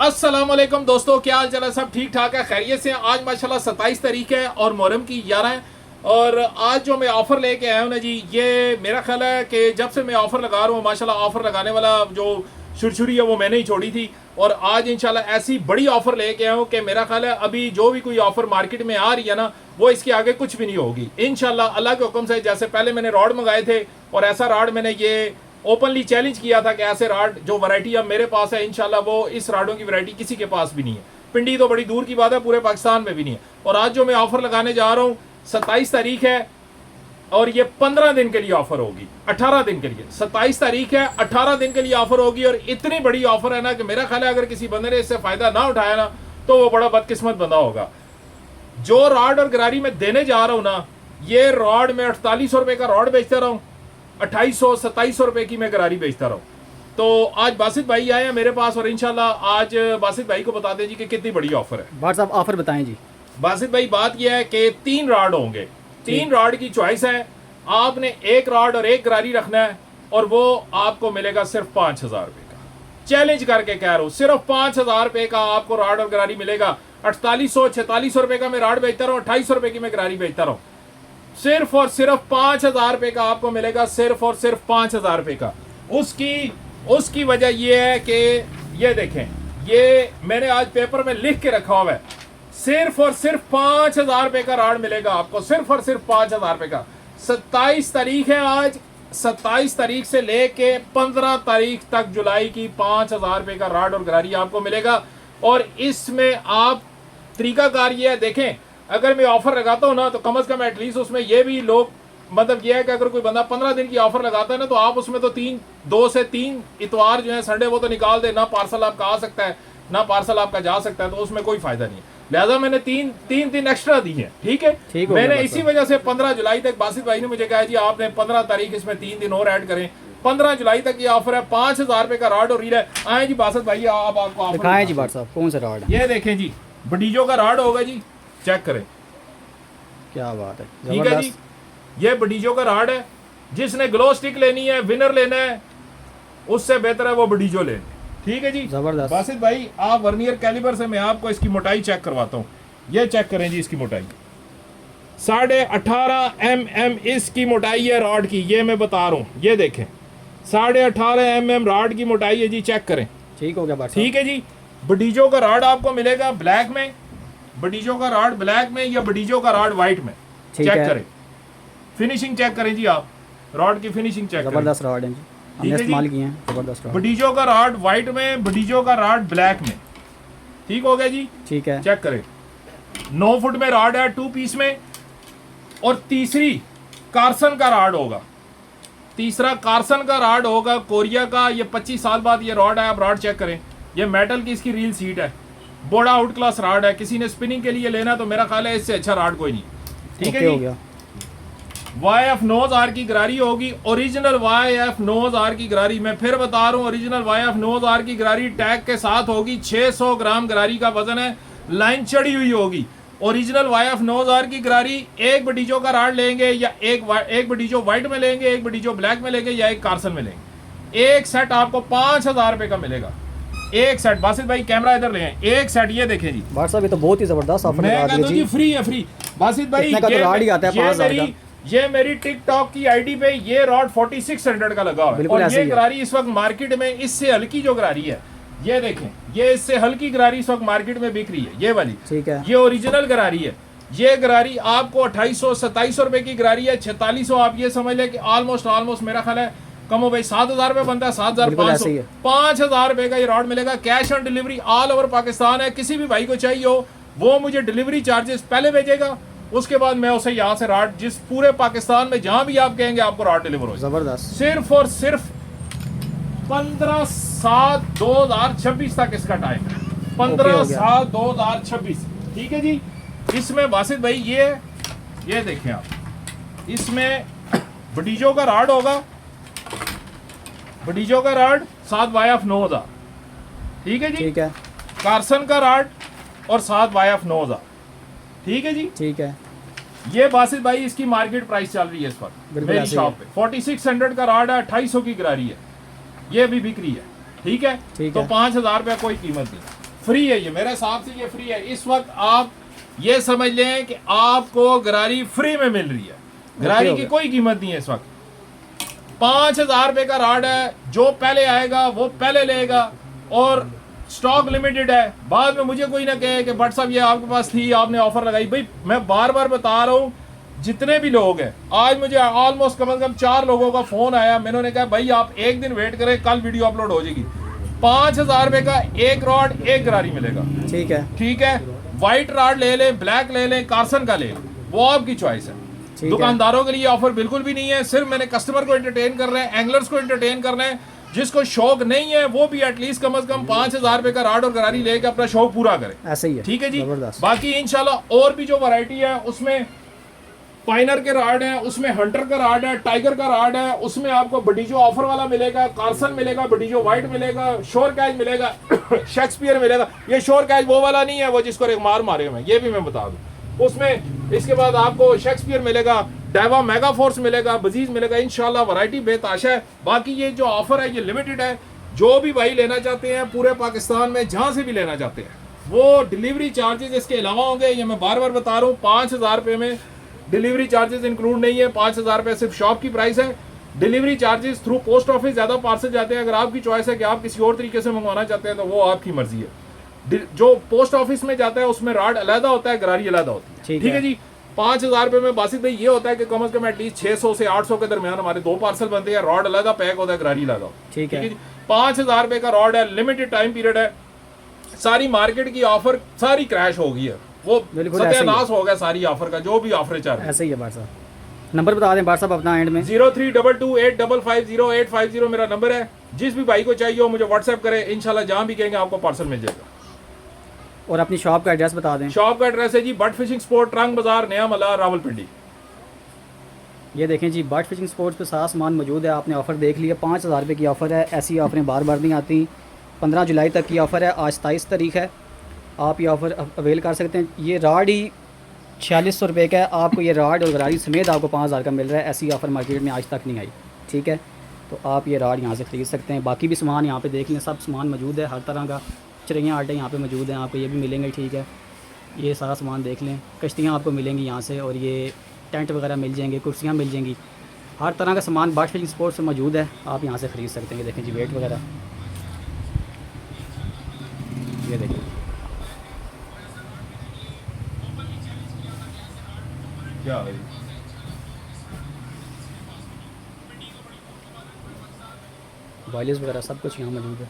अस्सलाम वालेकुम दोस्तों, क्या हाल चाल है? सब ठीक ठाक है, खैरियत से। आज माशाल्लाह 27 तारीख है और मुहर्रम की 11 है। और आज जो मैं ऑफ़र लेके आया हूँ ना जी, ये मेरा ख्याल है कि जब से मैं ऑफ़र लगा रहा हूँ माशाल्लाह ऑफ़र लगाने वाला जो छुरछुरी है वो मैंने ही छोड़ी थी। और आज इंशाल्लाह ऐसी बड़ी ऑफ़र लेके आया हूँ कि मेरा ख्याल है अभी जो भी कोई ऑफ़र मार्केट में आ रही है ना, वो इसके आगे कुछ भी नहीं होगी इंशाल्लाह अल्लाह के हुक्म से। जैसे पहले मैंने रॉड मंगाए थे और ऐसा रॉड मैंने ये ओपनली चैलेंज किया था कि ऐसे राड जो वैरायटी अब मेरे पास है इंशाल्लाह वो इस राडों की वैरायटी किसी के पास भी नहीं है। पिंडी तो बड़ी दूर की बात है, पूरे पाकिस्तान में भी नहीं है। और आज जो मैं ऑफर लगाने जा रहा हूँ 27 तारीख है और ये 15 दिन के लिए ऑफर होगी, 18 दिन के लिए। 27 तारीख है, 18 दिन के लिए ऑफर होगी। और इतनी बड़ी ऑफर है ना कि मेरा ख्याल है अगर किसी बंदे ने इससे फायदा ना उठाया ना तो वो बड़ा बदकिस्मत बंदा होगा। जो रॉड और गरारी में देने जा रहा हूँ ना, ये रॉड में 4800 रुपए का रॉड बेचता रहा हूँ, 2800-2700 रुपए की मैं गरारी बेचता रहा हूँ। तो आज बासित भाई आए हैं मेरे पास और इंशाल्लाह आज बासित भाई को बता दें जी कि कितनी बड़ी ऑफर है। भाट साहब ऑफर बताएं जी। बासित भाई बात यह है कि 3 रॉड होंगे, 3 रॉड की चॉइस है। आपने एक रॉड और एक गरारी रखना है और वो आपको मिलेगा सिर्फ 5000 रुपए का। चैलेंज करके कह रहा हूँ, सिर्फ 5000 रुपए का आपको रॉड और गरारी मिलेगा। 4800-4600 रुपए का मैं रॉड बेचता रहा हूँ, 2800 रुपए की मैं गरारी बेचता रहा हूँ। सिर्फ और सिर्फ 5000 रुपए का आपको मिलेगा, सिर्फ और सिर्फ 5000 रुपए का। उसकी वजह यह है कि ये देखें, ये मैंने आज पेपर में लिख के रखा हुआ है, सिर्फ और सिर्फ 5000 रुपए का रॉड मिलेगा आपको, सिर्फ और सिर्फ 5000 रुपए का। 27 तारीख है आज, 27 तारीख से लेके 15 तारीख तक जुलाई की 5000 रुपए का रॉड और गरारी आपको मिलेगा। और इसमें आप तरीकाकार ये है, देखें अगर मैं ऑफर लगाता हूँ ना तो कम से कम एटलीस्ट उसमें ये भी लोग, मतलब ये है कि अगर कोई बंदा 15 दिन की ऑफर लगाता है ना तो आप उसमें तो 2 से 3 इतवार जो है संडे वो तो निकाल दे, ना पार्सल आपका आ सकता है ना पार्सल आपका जा सकता है, तो उसमें कोई फायदा नहीं है। लिहाजा मैंने तीन दिन एक्स्ट्रा दी है, ठीक है। मैंने इसी वजह से 15 जुलाई तक बासित भाई ने मुझे कहा जी आपने 15 तारीख इसमें 3 दिन और ऐड करें। 15 जुलाई तक ये ऑफर है, 5000 रुपए का रॉड और रील है। आए जी बासित भाई आप आपको ऑफर दिखाएं जी। भाट साहब कौन सा रॉड है? ये देखें जी, बडीजो का रॉड होगा जी, चेक करें, क्या बात है, ठीक है जी। ये बडीजो का रॉड है, जिसने ग्लो स्टिक लेनी है, विनर लेना है, उससे बेहतर है वो बडीजो ले, ठीक है जी। जबरदस्त। बासित भाई आप वर्नियर कैलिबर से मैं आपको इसकी मोटाई चेक करवाता हूँ। ये चेक करें जी, इसकी मोटाई 18.5 mm इसकी मोटाई है रॉड की, ये मैं बता रहा हूँ। ये देखें 18.5 mm रॉड की मोटाई है जी, चेक करें। ठीक हो गया भाट साहब, ठीक है जी। बडीजो का रॉड आपको मिलेगा ब्लैक में, बडीजो का रॉड ब्लैक में या बडीजो का रॉड व्हाइट में, चेक करें। फिनिशिंग चेक करें जी, आप रॉड की फिनिशिंग चेक करें। जबरदस्त रॉड है जी, हमने इस्तेमाल किए हैं, जबरदस्त रॉड। बडीजो का रॉड व्हाइट में, बडीजो का रॉड ब्लैक में, ठीक हो गया जी। ठीक है, चेक करें। 9 फुट में रॉड है 2 पीस में। और तीसरी कार्सन का रॉड होगा, तीसरा कार्सन का रॉड होगा कोरिया का। ये 25 साल बाद ये रॉड है, आप रॉड चेक करें। ये मेटल की इसकी रील सीट है, बड़ा आउट क्लास रॉड है। किसी ने स्पिनिंग के लिए लेना तो मेरा ख्याल है इससे अच्छा रॉड कोई नहीं, ठीक है जी। YF 9000 की गरारी होगी, ओरिजिनल YF 9000 की गरारी। मैं फिर बता रहा हूँ, ओरिजिनल YF 9000 की गरारी टैग के साथ होगी। 600 ग्राम गरारी का वजन है, लाइन चढ़ी हुई होगी। ओरिजिनल YF 9000 की गरारी, एक बडीजो का रॉड लेंगे या एक बडीजो व्हाइट में लेंगे, एक बडीजो ब्लैक में लेंगे या एक कार्सन में लेंगे, एक सेट आपको 5000 रुपए का मिलेगा। एक सेट, बासित भाई कैमरा इधर ले आए, एक सेट ये देखें जी। भाट साहब ये तो बहुत ही जबरदस्त ऑफर लगा दिया जी। फ्री है, फ्री। बासित भाई ये मेरी टिकटॉक की आईडी पे ये रॉड 4600 का लगा हुआ है। और ये गरारी इस वक्त मार्केट में इससे हल्की जो गरारी है, ये देखें, ये इससे हल्की गरारी इस वक्त मार्केट में बिक रही है, ये वाली, ठीक है। ये ओरिजिनल गरारी है। ये गरारी आपको 2800-2700 रुपए की गरारी है। 4600 आप ये समझ लें कि ऑलमोस्ट मेरा ख्याल है कमो भाई 7000 रुपए बनता है, 7500। 5000 रुपए का ये रॉड मिलेगा। Cash on delivery all over Pakistan है। किसी भी भाई को चाहिए हो वो मुझे डिलीवरी चार्जेस पहले भेजेगा, उसके बाद मैं उसे यहाँ से रॉड जिस पूरे पाकिस्तान में जहां भी आप कहेंगे आपको रॉड डिलीवर हो। जबरदस्त। सिर्फ और सिर्फ 15/7/2026 तक इसका टाइम है, 15/7/2026, ठीक है जी। इसमें बासित भाई ये देखें आप, इसमें बडीजो का रॉड होगा, बडीजो का रॉड 7 YF 9000, ठीक है जी। ठीक है। कार्सन का रॉड और 7 YF 9000, ठीक है जी। ठीक है। ये बासित भाई इसकी मार्केट प्राइस चल रही है इस वक्त मेरी शॉप पे। 4600 का रॉड है, 2800 की गरारी है, ये भी बिक रही है, ठीक है। तो 5000 रुपया कोई कीमत नहीं। फ्री है, ये मेरे हिसाब से ये फ्री है। इस वक्त आप ये समझ लें कि आपको गरारी फ्री में मिल रही है, गरारी की कोई कीमत नहीं है इस वक्त। 5,000 रुपए का रॉड है, जो पहले आएगा वो पहले लेगा और स्टॉक लिमिटेड है। बाद में मुझे कोई ना कहे कि बट साहब ये आपके पास थी, आपने ऑफर लगाई। भाई मैं बार बार बता रहा हूँ, जितने भी लोग हैं, आज मुझे ऑलमोस्ट कम से कम 4 लोगों का फोन आया, मैंने कहा भाई आप एक दिन वेट करें, कल वीडियो अपलोड हो जाएगी। 5,000 रुपए का एक रॉड एक गरारी मिलेगा। ठीक है, ठीक है, व्हाइट रॉड ले लें, ब्लैक ले लें, कार्सन का ले लें, वो आपकी चॉइस है। दुकानदारों के लिए ऑफर बिल्कुल भी नहीं है, सिर्फ मैंने कस्टमर को एंटरटेन कर रहे हैं, एंगलर्स को एंटरटेन कर रहे हैं। जिसको शौक नहीं है वो भी एटलीस्ट कम से कम 5,000 रुपए का रॉड और गरारी लेके अपना शौक पूरा करे। ऐसे ही है, ठीक है जी। बाकी इंशाल्लाह और भी जो वैरायटी है उसमें पाइनर के रॉड है, उसमें हंटर का रॉड है, टाइगर का रॉड है, उसमें आपको बडीजो ऑफर वाला मिलेगा, कार्सन मिलेगा, बडीजो व्हाइट मिलेगा, शोर कैच मिलेगा, शेक्सपियर मिलेगा। ये शोर कैच वो वाला नहीं है वो जिसको एक मार मारे हुए, ये भी मैं बता दूं। उसमें इसके बाद आपको शेक्सपियर मिलेगा, डेवा मेगा फोर्स मिलेगा, बजीज मिलेगा। इंशाल्लाह वैरायटी बेताशा है। बाकी ये जो ऑफर है ये लिमिटेड है। जो भी भाई लेना चाहते हैं पूरे पाकिस्तान में जहां से भी लेना चाहते हैं, वो डिलीवरी चार्जेस इसके अलावा होंगे। ये मैं बार बार बता रहा हूँ, 5,000 रुपये में डिलीवरी चार्जेस इंक्लूड नहीं है। 5,000 रुपये सिर्फ शॉप की प्राइस है। Delivery charges through post office ज्यादा पार्सल जाते हैं। अगर आपकी चॉइस है कि आप किसी और तरीके से मंगवाना चाहते हैं तो वो आपकी मर्जी है। जो पोस्ट ऑफिस में जाता है उसमें रॉड अलग होता है, गरारी अलग होती है। ठीक है जी। 5,000 रुपये में बासित भाई ये होता है कि कम से कम एटलीस्ट 600 से 800 के दरमियान हमारे 2 पार्सल बनते हैं। रॉड अलग पैक होता है, गरारी अलग। ठीक है जी। 5,000 रुपये का रॉड है, लिमिटेड टाइम पीरियड है। सारी मार्केट की ऑफर सारी क्रैश हो गई है, वो सत्यानाश हो गया सारी ऑफर का, जो भी ऑफर चल रही है। ऐसे ही है बार साहब। नंबर बता दें बार साहब अपना एंड में। 03228550 मेरा नंबर है। जिस भी भाई को चाहिए हो मुझे व्हाट्सएप करे, इंशाल्लाह जहां भी कहेंगे आपको पार्सल मिल जाएगा। और अपनी शॉप का एड्रेस बता दें। शॉप का एड्रेस है जी बट फिशिंग स्पोर्ट, ट्रंक बाजार, नया मल्ला, रावलपिंडी। ये देखें जी, बट फिशिंग स्पोर्ट्स पे सारा सामान मौजूद है। आपने ऑफ़र देख लिया, 5,000 रुपये की ऑफ़र है। ऐसी ऑफ़रें बार बार नहीं आती। 15 जुलाई तक की ऑफ़र है, आज 27 तारीख है। आप ये ऑफ़र अवेल कर सकते हैं। ये राड ही 4600 रुपये का है। आपको ये राड और गरारी समेत आपको 5,000 का मिल रहा है। ऐसी ऑफ़र मार्केट में आज तक नहीं आई। ठीक है, तो आप ये राड यहाँ से ख़रीद सकते हैं। बाकी भी सामान यहाँ पे देख लें, सब सामान मौजूद है हर तरह का। चिरैया आटे यहाँ पे मौजूद हैं, आपको ये भी मिलेंगे। ठीक है, ये सारा सामान देख लें। कश्तियाँ आपको मिलेंगी यहाँ से, और ये टेंट वगैरह मिल जाएंगे, कुर्सियाँ मिल जाएंगी। हर तरह का सामान बट फिशिंग स्पोर्ट्स से मौजूद है, आप यहाँ से ख़रीद सकते हैं। ये देखें जी, वेट वगैरह ये देखें। क्या है वायलेस वगैरह सब कुछ यहाँ मौजूद है।